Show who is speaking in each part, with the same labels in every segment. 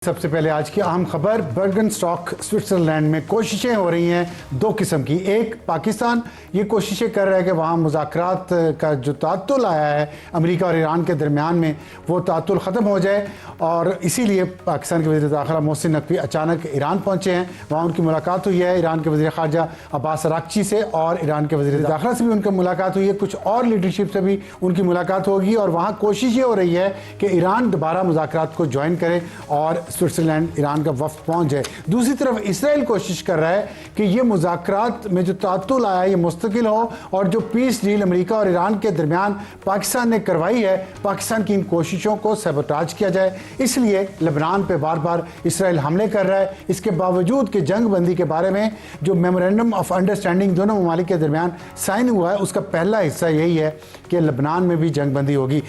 Speaker 1: सबसे पहले आज की अहम खबर, बर्गनस्टॉक स्विट्जरलैंड में कोशिशें हो रही हैं दो किस्म की। एक, पाकिस्तान ये कोशिशें कर रहा है कि वहाँ मुज़ाकरात का जो तातुल आया है अमेरिका और ईरान के दरमियान में वो तातुल ख़त्म हो जाए, और इसीलिए पाकिस्तान के वज़ीर दाखिला मोहसिन नकवी अचानक ईरान पहुँचे हैं। वहाँ उनकी मुलाकात हुई है ईरान के वज़ीर ख़ारजा अब्बास अराग़ची से, और ईरान के वज़ीर दाखिला से भी उनकी मुलाकात हुई है। कुछ और लीडरशिप से भी उनकी मुलाकात होगी, और वहाँ कोशिश ये हो रही है कि ईरान दोबारा मुज़ाकरात को ज्वाइन करे और स्विट्ज़रलैंड ईरान का वफ़द पहुंच जाए। दूसरी तरफ इसराइल कोशिश कर रहा है कि ये मुज़ाकरात में जो तातुल आया ये मुस्तकिल हो, और जो पीस डील अमेरिका और ईरान के दरमियान पाकिस्तान ने करवाई है, पाकिस्तान की इन कोशिशों को सबोटाज किया जाए। इसलिए लेबनान पे बार बार इसराइल हमले कर रहा है। इसके बावजूद कि जंग बंदी के बारे में जो मेमोरेंडम ऑफ अंडरस्टैंडिंग दोनों ममालिक के दरमियान साइन हुआ है, उसका पहला हिस्सा यही है कि लेबनान में भी जंग बंदी होगी।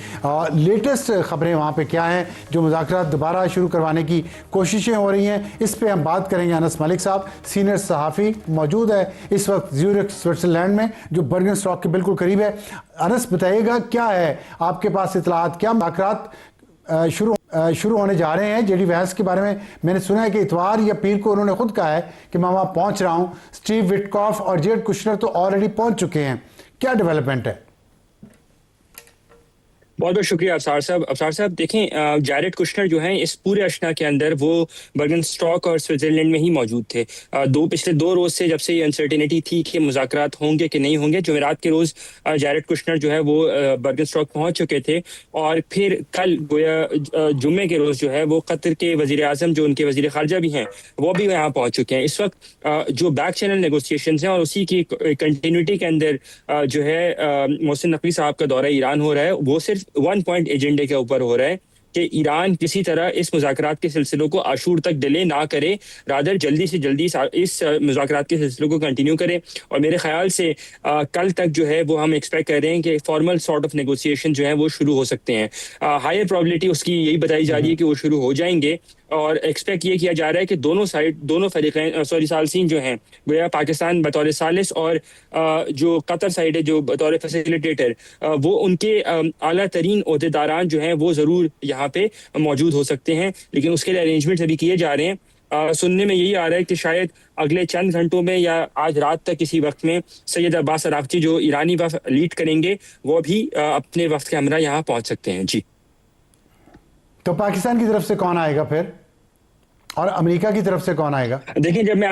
Speaker 1: लेटेस्ट खबरें वहाँ पे क्या हैं, जो मुज़ाकरात दोबारा शुरू करवाने की कोशिशें हो रही हैं, इस पे हम बात करेंगे। अनस मलिक साहब सीनियर सहाफ़ी मौजूद है इस वक्त ज़्यूरिख स्विट्ज़रलैंड में, जो बर्गनस्टॉक के बिल्कुल करीब है। अनस, बताइएगा क्या है आपके पास इतलात, क्या मुज़ाकरात शुरू होने जा रहे हैं? जेडी वैंस के बारे में मैंने सुना है कि इतवार या पीर को उन्होंने खुद कहा है कि मैं वहाँ पहुँच रहा हूँ। स्टीव विटकॉफ और जेड कुशनर तो ऑलरेडी पहुँच चुके हैं। क्या डेवलपमेंट है?
Speaker 2: बहुत बहुत शुक्रिया अफसार साहब देखें, जैरेड कुशनर जो हैं इस पूरे अशना के अंदर वो बर्गनस्टॉक और स्विट्जरलैंड में ही मौजूद थे। पिछले 2 रोज से, जब से ये अनसर्टेनिटी थी कि मुज़ाकरात होंगे कि नहीं होंगे, जुमेरात के रोज़ जैरेड कुशनर जो है वो बर्गनस्टॉक पहुंच चुके थे, और फिर कल गोया जुम्मे के रोज़ जो है वो कतर के वज़ीर आज़म जो उनके वज़ीर ख़ारजा भी हैं वो भी यहाँ पहुँच चुके हैं। इस वक्त जो बैक चैनल नेगोशिएशन हैं और उसी की कंटिन्यूटी के अंदर जो है मोहसिन नकवी साहब का दौरा ईरान हो रहा है, वो सिर्फ 1 पॉइंट एजेंडे के ऊपर हो रहा है कि ईरान किसी तरह इस मुज़ाकरात के सिलसिलों को आशूर तक डिले ना करे, रादर जल्दी से जल्दी इस मुज़ाकरात के सिलसिलों को कंटिन्यू करे। और मेरे ख्याल से कल तक जो है वो हम एक्सपेक्ट कर रहे हैं कि फॉर्मल सॉर्ट ऑफ नेगोशिएशन जो है वो शुरू हो सकते हैं। हायर प्रोबेबिलिटी उसकी यही बताई जा रही है कि वो शुरू हो जाएंगे, और एक्सपेक्ट ये किया जा रहा है कि दोनों फरीक़ैन सालसीन जो हैं, गोया पाकिस्तान बतौर सालिस और जो कतर साइड है जो बतौर फैसिलिटेटर, वो उनके आला तरीन ओहदेदारान जो हैं वो ज़रूर यहाँ पे मौजूद हो सकते हैं। लेकिन उसके लिए अरेंजमेंट अभी किए जा रहे हैं। सुनने में यही आ रहा है कि शायद अगले चंद घंटों में या आज रात तक किसी वक्त में सैयद अब्बास अराग़ची जो ईरानी वफ़द लीड करेंगे वो भी अपने वफ़द के हमरा यहाँ पहुँच सकते हैं। जी,
Speaker 1: तो पाकिस्तान की तरफ से कौन आएगा फिर, और अमेरिका की तरफ से कौन आएगा?
Speaker 2: देखिए जब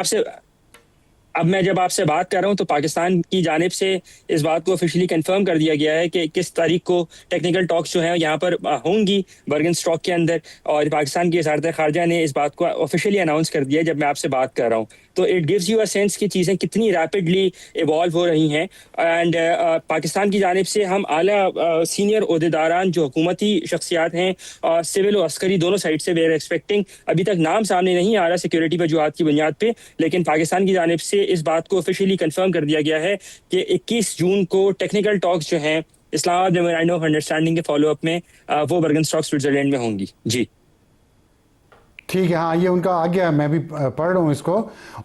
Speaker 2: आपसे बात कर रहा हूं तो पाकिस्तान की जानिब से इस बात को ऑफिशियली कंफर्म कर दिया गया है कि किस तारीख को टेक्निकल टॉक्स जो हैं यहाँ पर होंगी बर्गनस्टॉक के अंदर, और पाकिस्तान की वज़ारत ख़ारजा ने इस बात को ऑफिशियली अनाउंस कर दिया जब मैं आपसे बात कर रहा हूँ। तो it gives you a sense कि चीज़ें कितनी रैपिडली इवॉल्व हो रही हैं। एंड पाकिस्तान की जानिब से हम आला सीनियर ओहदेदारान जो हुकूमती शख्सियात हैं, सिविल और अस्करी दोनों साइड से, वे आर एक्सपेक्टिंग, अभी तक नाम सामने नहीं आ रहा सिक्योरिटी वजूहात की बुनियाद पे, लेकिन पाकिस्तान की जानिब से इस बात को ऑफिशियली कंफर्म कर दिया गया है कि 21 जून को टेक्निकल टॉक्स जो हैं इस्लामाबाद मेमोरेंडम ऑफ अंडरस्टैंडिंग के फॉलो अप में वो बर्गनस्टॉक स्विट्जरलैंड में होंगी। जी
Speaker 1: ठीक है, हाँ, ये उनका आ गया, मैं भी पढ़ रहा हूँ इसको।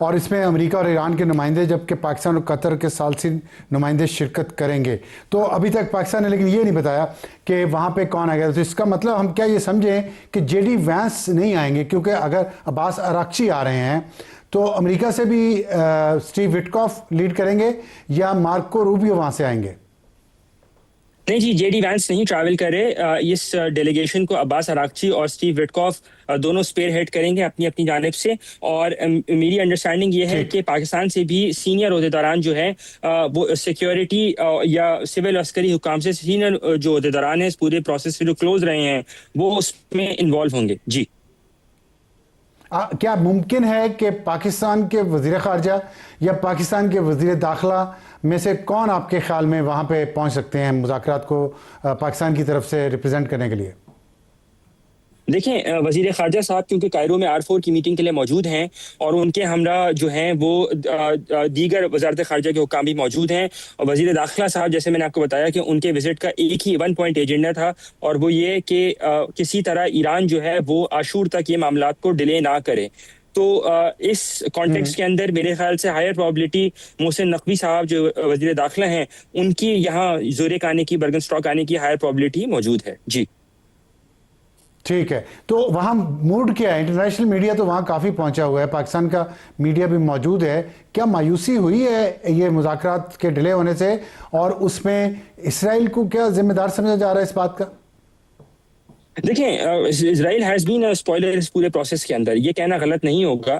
Speaker 1: और इसमें अमेरिका और ईरान के नुमाइंदे, जबकि पाकिस्तान और कतर के सालसीन नुमाइंदे शिरकत करेंगे। तो अभी तक पाकिस्तान ने लेकिन ये नहीं बताया कि वहाँ पे कौन आएगा। तो इसका मतलब हम क्या ये समझें कि जेडी वैंस नहीं आएंगे? क्योंकि अगर अब्बास अराग़ची आ रहे हैं तो अमेरिका से भी स्टीव विटकॉफ लीड करेंगे, या मार्को रूबियो वहाँ से आएंगे?
Speaker 2: नहीं जी, जेडी वैंस नहीं ट्रैवल करे। इस डेलीगेशन को अब्बास अराग़ची और स्टीव विटकॉफ दोनों स्पेयर हेड करेंगे अपनी अपनी जानिब से। और मेरी अंडरस्टैंडिंग ये है कि पाकिस्तान से भी सीनियर ओहदेदारान जो है वो सिक्योरिटी या सिविल अस्करी हुकाम से सीनियर जो ओहदेदारान है इस पूरे प्रोसेस से जो क्लोज रहे हैं वो उसमें इन्वॉल्व होंगे। जी,
Speaker 1: क्या मुमकिन है कि पाकिस्तान के वज़ीर ख़ारजा या पाकिस्तान के वज़ीर दाखिला में से कौन आपके ख्याल में वहाँ पे पहुँच सकते हैं मुज़ाकरात को पाकिस्तान की तरफ से रिप्रेजेंट करने के लिए?
Speaker 2: देखें, वज़ीर ख़ारजा साहब क्योंकि कायरो में R4 की मीटिंग के लिए मौजूद हैं, और उनके हमरा जो हैं वो दीगर वज़ारत ख़ारजा के हुक्काम भी मौजूद हैं। और वज़ीर दाखिला साहब, जैसे मैंने आपको बताया कि उनके विज़िट का एक ही 1 पॉइंट एजेंडा था, और वो ये कि किसी तरह ईरान जो है वो आशूर तक ये मामलात को डिले ना करे। तो इस कॉन्टेक्स्ट के अंदर मेरे ख्याल से हायर प्रोबेबिलिटी मोहसिन नकवी साहब जो वज़ीर दाखिला हैं उनकी यहाँ ज़ूरिख आने की, बर्गनस्टॉक आने की हायर प्रोबेबिलिटी मौजूद है। जी,
Speaker 1: ठीक है, तो वहाँ मूड क्या है? इंटरनेशनल मीडिया तो वहाँ काफ़ी पहुँचा हुआ है, पाकिस्तान का मीडिया भी मौजूद है। क्या मायूसी हुई है ये मुज़ाकरात के डिले होने से, और उसमें इसराइल को क्या जिम्मेदार समझा जा रहा है इस बात का?
Speaker 2: देखिए, इजराइल हैज बीन स्पॉइलर इस पूरे प्रोसेस के अंदर, ये कहना गलत नहीं होगा।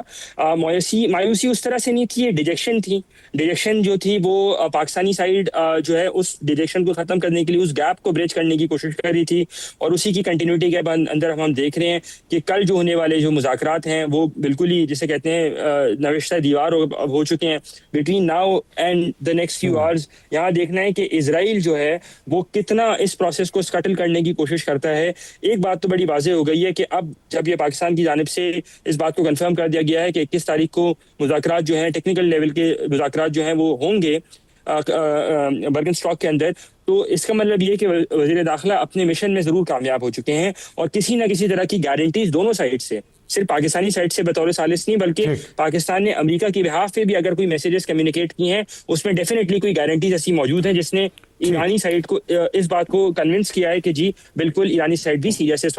Speaker 2: मायूसी मायूसी उस तरह से नहीं थी, ये डिजेक्शन थी। डिजेक्शन जो थी वो पाकिस्तानी साइड जो है उस डिजेक्शन को खत्म करने के लिए, उस गैप को ब्रिज करने की कोशिश कर रही थी, और उसी की कंटिन्यूटी के अंदर हम देख रहे हैं कि कल जो होने वाले जो मुज़ाकरात हैं वो बिल्कुल ही जिसे कहते हैं नविश्ता दीवार हो चुके हैं between now and the next few hours. यहाँ देखना है कि इजराइल जो है वो कितना इस प्रोसेस को स्कटल करने की कोशिश करता है। एक बात तो बड़ी वाज़ेह हो गई है कि अब जब ये पाकिस्तान की जानिब से इस बात को कंफर्म कर दिया गया है कि 21 तारीख को मुज़ाकरात जो हैं, टेक्निकल लेवल के मुज़ाकरात जो हैं वो होंगे बर्गन स्टॉक के अंदर, तो इसका मतलब ये कि वज़ीर दाखिला अपने मिशन में ज़रूर कामयाब हो चुके हैं, और किसी ना किसी तरह की गारंटीज दोनों साइड से, सिर्फ पाकिस्तानी साइड से बतौर सालिस नहीं, बल्कि पाकिस्तान ने अमेरिका की बिहाफ पे भी अगर कोई मैसेजेस कम्युनिकेट किए हैं उसमें डेफिनेटली कोई गारंटीज ऐसी मौजूद हैं जिसने ईरानी साइड को इस बात को कन्विंस किया है कि जी बिल्कुल ईरानी साइड भी सीरियस है,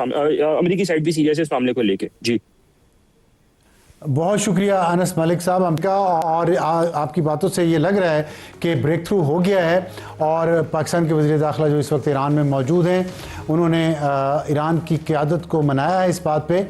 Speaker 2: अमेरिकी साइड भी सीरियस है इस मामले को लेके। जी
Speaker 1: बहुत शुक्रिया अनस मलिक साहब हमका, और आपकी बातों से ये लग रहा है कि ब्रेक थ्रू हो गया है, और पाकिस्तान के वज़ीर दाखिला जो इस वक्त ईरान में मौजूद हैं उन्होंने ईरान की क़यादत को मनाया है इस बात पे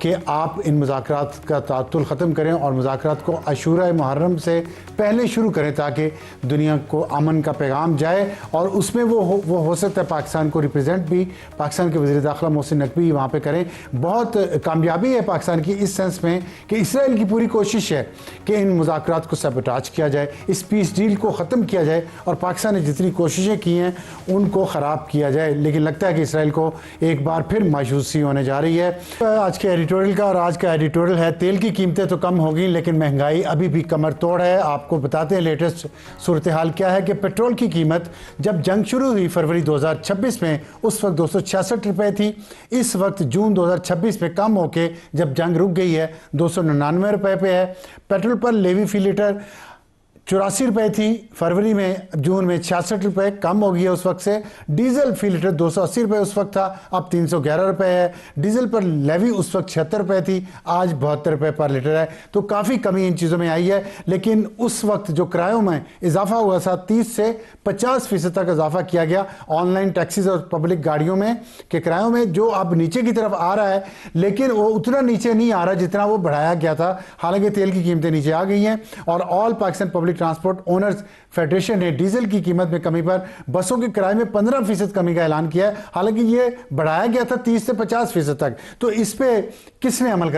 Speaker 1: कि आप इन मुज़ाकरात का तातुल ख़त्म करें और मुज़ाकरात को अशूरा मुहर्रम से पहले शुरू करें ताकि दुनिया को अमन का पैगाम जाए, और उसमें वो हो सकता है पाकिस्तान को रिप्रेजेंट भी पाकिस्तान के वज़ीर दाखिला मोहसिन नकवी वहाँ पे करें। बहुत कामयाबी है पाकिस्तान की इस सेंस में कि इसराइल की पूरी कोशिश है कि इन मुज़ाकरात को सबटाच किया जाए, इस पीस डील को ख़त्म किया जाए, और पाकिस्तान ने जितनी कोशिशें की हैं उनको ख़राब किया जाए। लेकिन लगता है कि इसराइल को एक बार फिर मायूसी होने जा रही है। आज के एडिटोरियल का, और आज का एडिटोरियल है तेल की कीमतें तो कम होगी लेकिन महंगाई अभी भी कमर तोड़ है। आपको बताते हैं लेटेस्ट सूरत हाल क्या है कि पेट्रोल की कीमत जब जंग शुरू हुई फरवरी 2026 में उस वक्त 266 रुपये थी। इस वक्त जून 2026 में कम होके जब जंग रुक गई है 299 रुपये पे है। पेट्रोल पर लेवी फी लीटर 84 रुपये थी फरवरी में, जून में 66 रुपये, कम हो गई है उस वक्त से। डीजल फी लीटर 280 रुपये उस वक्त था, अब 311 रुपये है। डीजल पर लेवी उस वक्त 76 रुपये थी, आज 72 रुपये पर लीटर है। तो काफ़ी कमी इन चीज़ों में आई है। लेकिन उस वक्त जो किरायों में इजाफा हुआ था 30 से 50% तक इजाफा किया गया ऑनलाइन टैक्सीज और पब्लिक गाड़ियों में के किरायों में, जो अब नीचे की तरफ आ रहा है, लेकिन वो उतना नीचे नहीं आ रहा जितना वो बढ़ाया गया था। हालांकि तेल की कीमतें नीचे आ गई हैं, और all Pakistan public transport owners federation ने डीजल की कीमत में कमी पर बसों के किराए में 15% कमी का ऐलान किया है। हालांकि ये बढ़ाया गया था 30 से 50% तक। तो इस पे किसने अमल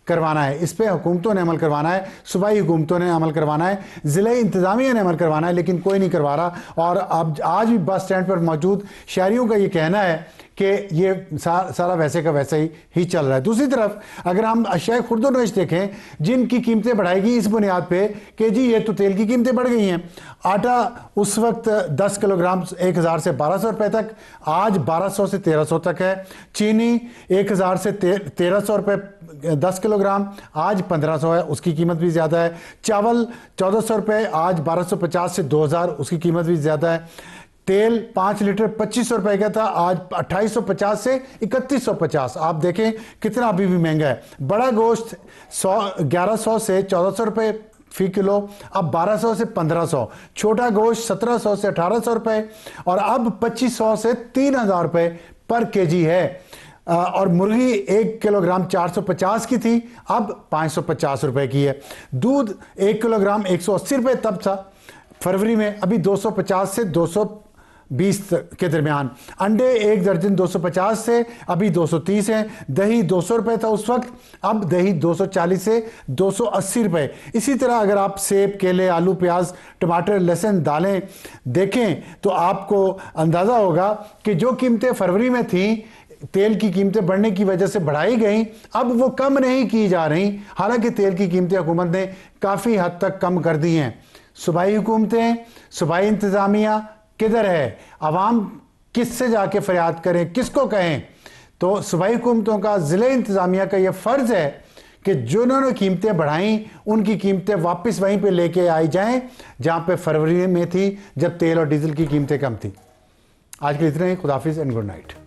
Speaker 1: करवाना है? इस पे हुकूमतों ने अमल करवाना है, सूबाई हुकूमतों ने अमल करवाना है, ज़िले इंतजामिया ने अमल करवाना है, लेकिन कोई नहीं करवा रहा। और अब आज भी बस स्टैंड पर मौजूद शहरियों का ये कहना है कि ये सारा वैसे का वैसे ही चल रहा है। दूसरी तरफ अगर हम अशिया खुर्दोनोश देखें जिनकी कीमतें बढ़ाएगी इस बुनियाद पे कि जी ये तो तेल की कीमतें बढ़ गई हैं। आटा उस वक्त 10 किलोग्राम 1000 से 1200 रुपये तक, आज 1200 से 1300 तक है। चीनी 1000 से 1300 रुपये 10 किलोग्राम, आज 1500 है, उसकी कीमत भी ज़्यादा है। चावल 1400 रुपये, आज 1250 से 2000, उसकी कीमत भी ज़्यादा है। तेल 5 लीटर 2500 रुपये का था, आज 2850 से 3150। आप देखें कितना अभी भी महंगा है। बड़ा गोश्त 1100 से 1400 रुपये फी किलो, अब 1200 से 1500। छोटा गोश्त 1700 से 1800 रुपये, और अब 2500 से 3000 रुपये पर केजी है। और मुर्गी 1 किलोग्राम 450 की थी, अब 550 रुपये की है। दूध 1 किलोग्राम 180 रुपये तब था फरवरी में, अभी 250 से 220 के दरमियान। अंडे 1 दर्जन 250 से अभी 230 है। दही 200 रुपये था उस वक्त, अब दही 240 से 280 रुपये। इसी तरह अगर आप सेब, केले, आलू, प्याज, टमाटर, लहसुन, दालें देखें तो आपको अंदाज़ा होगा कि जो कीमतें फरवरी में थी तेल की कीमतें बढ़ने की वजह से बढ़ाई गई, अब वो कम नहीं की जा रही। हालांकि तेल की कीमतें हुकूमत ने काफ़ी हद तक कम कर दी हैं। सूबाई हुकूमतें, सूबाई इंतज़ामिया किधर है? अवाम किससे जाके फरियाद करें, किसको कहें? तो सूबाई हुकूमतों का, ज़िले इंतज़ामिया का ये फ़र्ज़ है कि जिन्होंने कीमतें बढ़ाई उनकी कीमतें वापस वहीं पे लेके आई जाएं जहां पे फरवरी में थी, जब तेल और डीजल की कीमतें कम थी। आज के इतना ही। खुदाफिज एंड गुड नाइट।